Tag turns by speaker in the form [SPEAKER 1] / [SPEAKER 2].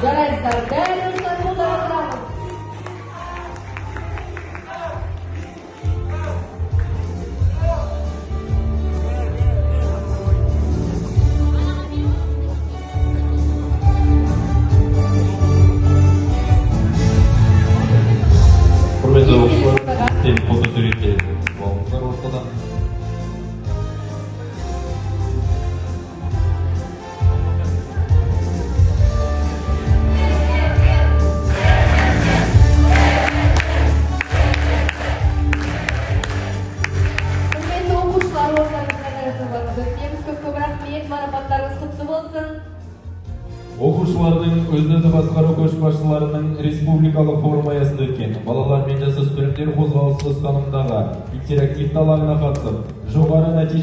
[SPEAKER 1] Жарайсыздар, бәріңіздер қолдап отырамыз.
[SPEAKER 2] Құрметті оқушылар, сен фотосуретке болыңыздар ортадан.
[SPEAKER 1] Құрметті оқушылар, ортаңызға жарасыңыз. Өтеміз көп рахмет, марапаттарыңыз құтты болсын.
[SPEAKER 2] Оқушылардың өзін-өзі басқару көшбасшыларының республикалық форум аясында өткен балалар мен жасөспірімдер қозғалысы ұстанымдағы интерактивті алаңына қатысып, жоғары нәтиже